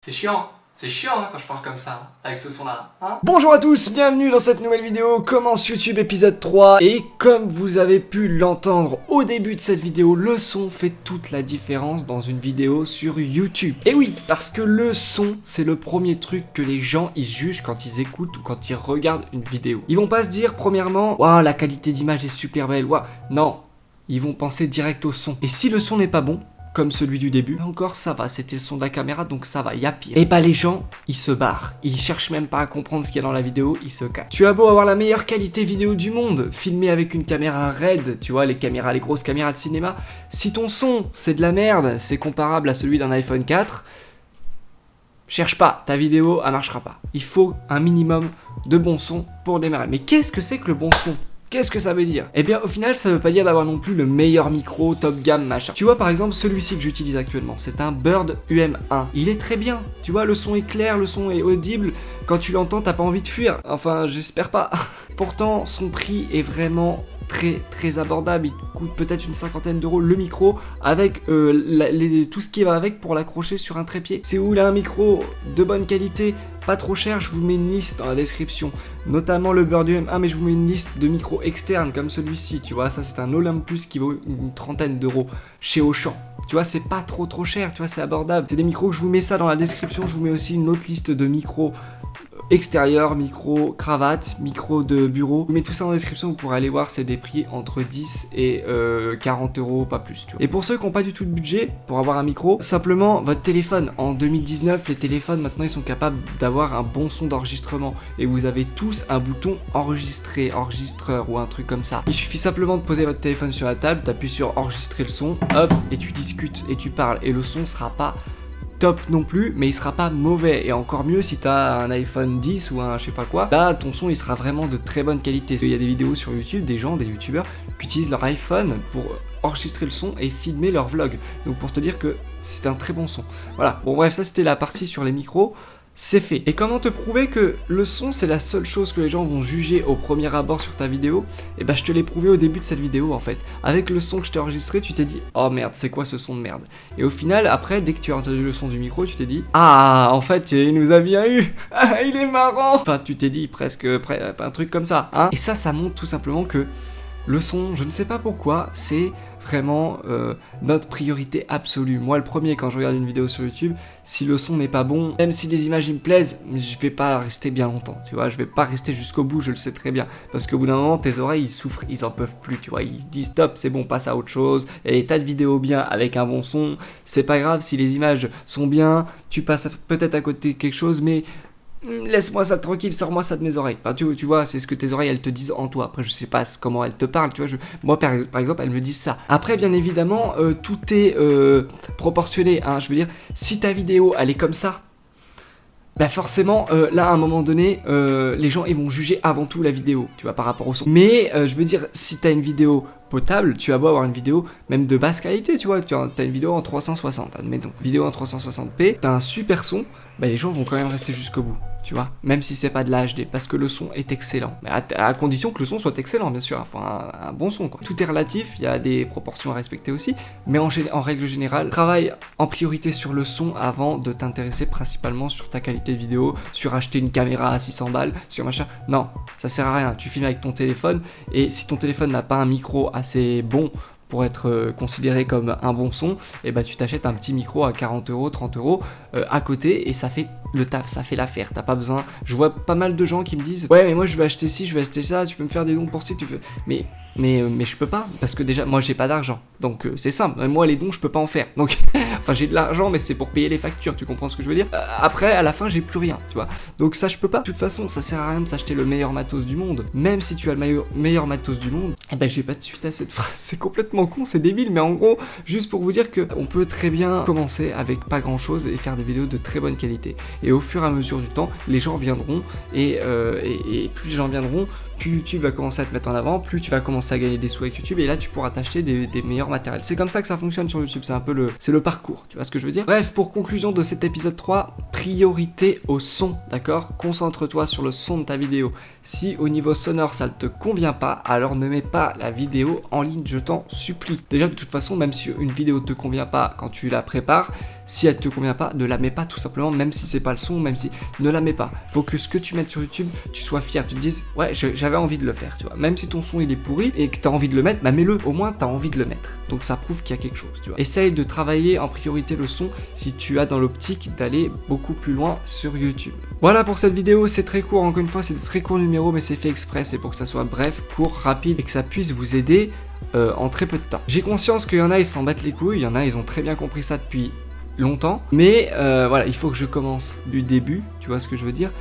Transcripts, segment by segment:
C'est chiant hein, quand je parle comme ça, avec ce son-là. Hein. Bonjour à tous, bienvenue dans cette nouvelle vidéo Commence YouTube épisode 3. Et comme vous avez pu l'entendre au début de cette vidéo, le son fait toute la différence dans une vidéo sur YouTube. Et oui, parce que le son, c'est le premier truc que les gens ils jugent quand ils écoutent ou quand ils regardent une vidéo. Ils vont pas se dire premièrement, waouh, la qualité d'image est super belle, waouh. Non, ils vont penser direct au son. Et si le son n'est pas bon, comme celui du début, encore ça va, c'était le son de la caméra donc ça va, y a pire. Et bah les gens, ils se barrent, ils cherchent même pas à comprendre ce qu'il y a dans la vidéo, ils se cachent. Tu as beau avoir la meilleure qualité vidéo du monde, filmé avec une caméra RED, tu vois les grosses caméras de cinéma, si ton son c'est de la merde, c'est comparable à celui d'un iPhone 4, cherche pas, ta vidéo elle marchera pas. Il faut un minimum de bon son pour démarrer. Mais qu'est-ce que c'est que le bon son ? Qu'est-ce que ça veut dire? Eh bien au final ça veut pas dire d'avoir non plus le meilleur micro, top gamme, machin. Tu vois par exemple celui-ci que j'utilise actuellement, c'est un Bird UM1. Il est très bien, tu vois le son est clair, le son est audible, quand tu l'entends t'as pas envie de fuir, enfin j'espère pas. Pourtant son prix est vraiment très abordable, il coûte peut-être une cinquantaine d'euros le micro avec tout ce qui va avec pour l'accrocher sur un trépied. Si vous voulez un micro de bonne qualité, pas trop cher, je vous mets une liste dans la description, notamment le Bird UM1, mais je vous mets une liste de micros externes comme celui-ci, tu vois, ça c'est un Olympus qui vaut une trentaine d'euros chez Auchan. Tu vois, c'est pas trop cher, tu vois, c'est abordable. C'est des micros que je vous mets ça dans la description, je vous mets aussi une autre liste de micros extérieur, micro, cravate, micro de bureau. Je vous mets tout ça en description, vous pourrez aller voir, c'est des prix entre 10 et 40 euros, pas plus. Tu vois. Et pour ceux qui n'ont pas du tout de budget pour avoir un micro, simplement votre téléphone. En 2019, les téléphones maintenant ils sont capables d'avoir un bon son d'enregistrement et vous avez tous un bouton enregistrer, enregistreur ou un truc comme ça. Il suffit simplement de poser votre téléphone sur la table, t'appuies sur enregistrer le son, hop, et tu discutes et tu parles et le son sera pas top non plus, mais il sera pas mauvais. Et encore mieux si t'as un iPhone 10 ou un je sais pas quoi, là ton son il sera vraiment de très bonne qualité. Il y a des vidéos sur YouTube, des youtubeurs qui utilisent leur iPhone pour enregistrer le son et filmer leur vlog. Donc pour te dire que c'est un très bon son. Voilà, bon bref, ça c'était la partie sur les micros. C'est fait. Et comment te prouver que le son c'est la seule chose que les gens vont juger au premier abord sur ta vidéo? Et bah je te l'ai prouvé au début de cette vidéo en fait. Avec le son que je t'ai enregistré, tu t'es dit oh merde, c'est quoi ce son de merde? Et au final, après, dès que tu as entendu le son du micro, tu t'es dit ah en fait il nous a bien eu. Ah il est marrant. Enfin tu t'es dit presque un truc comme ça, hein. Et ça montre tout simplement que le son, je ne sais pas pourquoi, c'est vraiment notre priorité absolue. Moi le premier, quand je regarde une vidéo sur YouTube, si le son n'est pas bon, même si les images me plaisent, je vais pas rester bien longtemps, tu vois, je vais pas rester jusqu'au bout, je le sais très bien, parce qu'au bout d'un moment tes oreilles ils souffrent, ils en peuvent plus, tu vois, ils se disent stop, c'est bon, passe à autre chose. Il y a des tas de vidéos bien avec un bon son, c'est pas grave si les images sont bien, tu passes peut-être à côté de quelque chose, mais laisse-moi ça tranquille, sors-moi ça de mes oreilles. Enfin, tu vois, c'est ce que tes oreilles elles te disent en toi. Après, je sais pas comment elles te parlent, tu vois. Moi, par exemple, elles me disent ça. Après, bien évidemment, tout est proportionné. Hein, je veux dire, si ta vidéo elle est comme ça, bah forcément, là, à un moment donné, les gens ils vont juger avant tout la vidéo, tu vois, par rapport au son. Mais je veux dire, si t'as une vidéo potable, tu vas beau avoir une vidéo même de basse qualité, tu vois, t'as une vidéo en 360, admettons, vidéo en 360p, t'as un super son, bah les gens vont quand même rester jusqu'au bout, tu vois, même si c'est pas de la HD, parce que le son est excellent, mais à condition que le son soit excellent, bien sûr, enfin un bon son, quoi. Tout est relatif, il y a des proportions à respecter aussi, mais en règle générale, travaille en priorité sur le son avant de t'intéresser principalement sur ta qualité de vidéo, sur acheter une caméra à 600 balles, sur machin, non, ça sert à rien, tu filmes avec ton téléphone, et si ton téléphone n'a pas un micro assez bon pour être considéré comme un bon son, et bah tu t'achètes un petit micro à 40 euros, 30 euros à côté et ça fait le taf, ça fait l'affaire, t'as pas besoin. Je vois pas mal de gens qui me disent ouais mais moi je veux acheter ci, je veux acheter ça, tu peux me faire des dons pour ci, tu peux... Mais je peux pas, parce que déjà moi j'ai pas d'argent, donc c'est simple, moi les dons je peux pas en faire, donc enfin j'ai de l'argent mais c'est pour payer les factures, tu comprends ce que je veux dire. Après à la fin j'ai plus rien, tu vois, donc ça je peux pas. De toute façon ça sert à rien de s'acheter le meilleur matos du monde, même si tu as le meilleur matos du monde, et ben j'ai pas de suite à cette phrase, c'est complètement con, c'est débile, mais en gros juste pour vous dire que on peut très bien commencer avec pas grand chose et faire des vidéos de très bonne qualité, et au fur et à mesure du temps les gens viendront et plus les gens viendront, plus YouTube va commencer à te mettre en avant, plus tu vas commencer à gagner des sous avec YouTube, et là tu pourras t'acheter des meilleurs matériels. C'est comme ça que ça fonctionne sur YouTube, c'est un peu le parcours, tu vois ce que je veux dire. Bref, pour conclusion de cet épisode 3, priorité au son, d'accord? Concentre-toi sur le son de ta vidéo. Si au niveau sonore ça ne te convient pas, alors ne mets pas la vidéo en ligne, je t'en supplie. Déjà de toute façon, même si une vidéo te convient pas quand tu la prépares, Si elle te convient pas, ne la mets pas tout simplement, même si c'est pas le son, même si ne la mets pas. Faut que ce que tu mettes sur YouTube, tu sois fier, tu te dises ouais, j'avais envie de le faire, tu vois. Même si ton son il est pourri et que tu as envie de le mettre, bah mets-le, au moins tu as envie de le mettre. Donc ça prouve qu'il y a quelque chose, tu vois. Essaye de travailler en priorité le son si tu as dans l'optique d'aller beaucoup plus loin sur YouTube. Voilà pour cette vidéo, c'est très court, encore une fois, c'est des très courts numéros, mais c'est fait exprès, c'est pour que ça soit bref, court, rapide et que ça puisse vous aider en très peu de temps. J'ai conscience qu'il y en a, ils s'en battent les couilles, il y en a, ils ont très bien compris ça depuis longtemps, mais voilà, il faut que je commence du début, tu vois ce que je veux dire,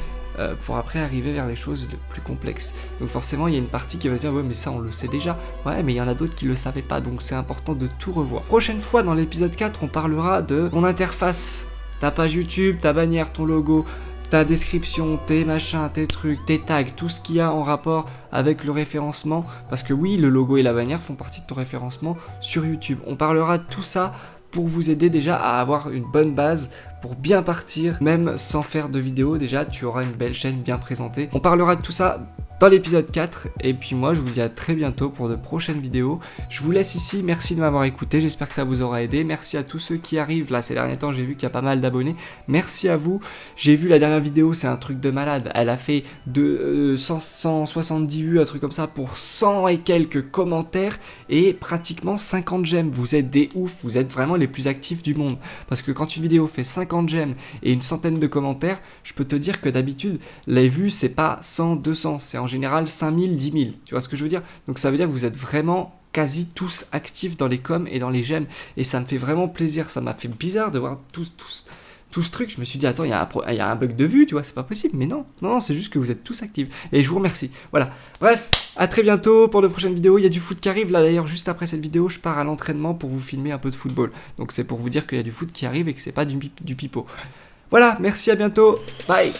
pour après arriver vers les choses de plus complexes. Donc forcément, il y a une partie qui va dire ouais, mais ça on le sait déjà. Ouais, mais il y en a d'autres qui le savaient pas, donc c'est important de tout revoir. Prochaine fois, dans l'épisode 4, on parlera de ton interface, ta page YouTube, ta bannière, ton logo, ta description, tes machins, tes trucs, tes tags, tout ce qu'il y a en rapport avec le référencement, parce que oui, le logo et la bannière font partie de ton référencement sur YouTube. On parlera de tout ça pour vous aider déjà à avoir une bonne base, pour bien partir, même sans faire de vidéo, déjà tu auras une belle chaîne bien présentée. On parlera de tout ça dans l'épisode 4, et puis moi je vous dis à très bientôt pour de prochaines vidéos. Je vous laisse ici, merci de m'avoir écouté, j'espère que ça vous aura aidé, merci à tous ceux qui arrivent, là ces derniers temps j'ai vu qu'il y a pas mal d'abonnés, merci à vous. J'ai vu la dernière vidéo, c'est un truc de malade, elle a fait de 170 vues, un truc comme ça, pour 100 et quelques commentaires, et pratiquement 50 j'aime. Vous êtes des oufs, vous êtes vraiment les plus actifs du monde, parce que quand une vidéo fait 50 j'aime et une centaine de commentaires, je peux te dire que d'habitude, les vues c'est pas 100, 200, c'est en général 5000, 10 000, tu vois ce que je veux dire? Donc ça veut dire que vous êtes vraiment quasi tous actifs dans les coms et dans les j'aime, et ça me fait vraiment plaisir. Ça m'a fait bizarre de voir tout ce truc. Je me suis dit attends, il y a un bug de vue, tu vois, c'est pas possible, mais non, c'est juste que vous êtes tous actifs, et je vous remercie. Voilà, bref, à très bientôt pour de prochaines vidéos. Il y a du foot qui arrive, là d'ailleurs juste après cette vidéo je pars à l'entraînement pour vous filmer un peu de football, donc c'est pour vous dire qu'il y a du foot qui arrive et que c'est pas du pipeau. Voilà, merci, à bientôt, bye.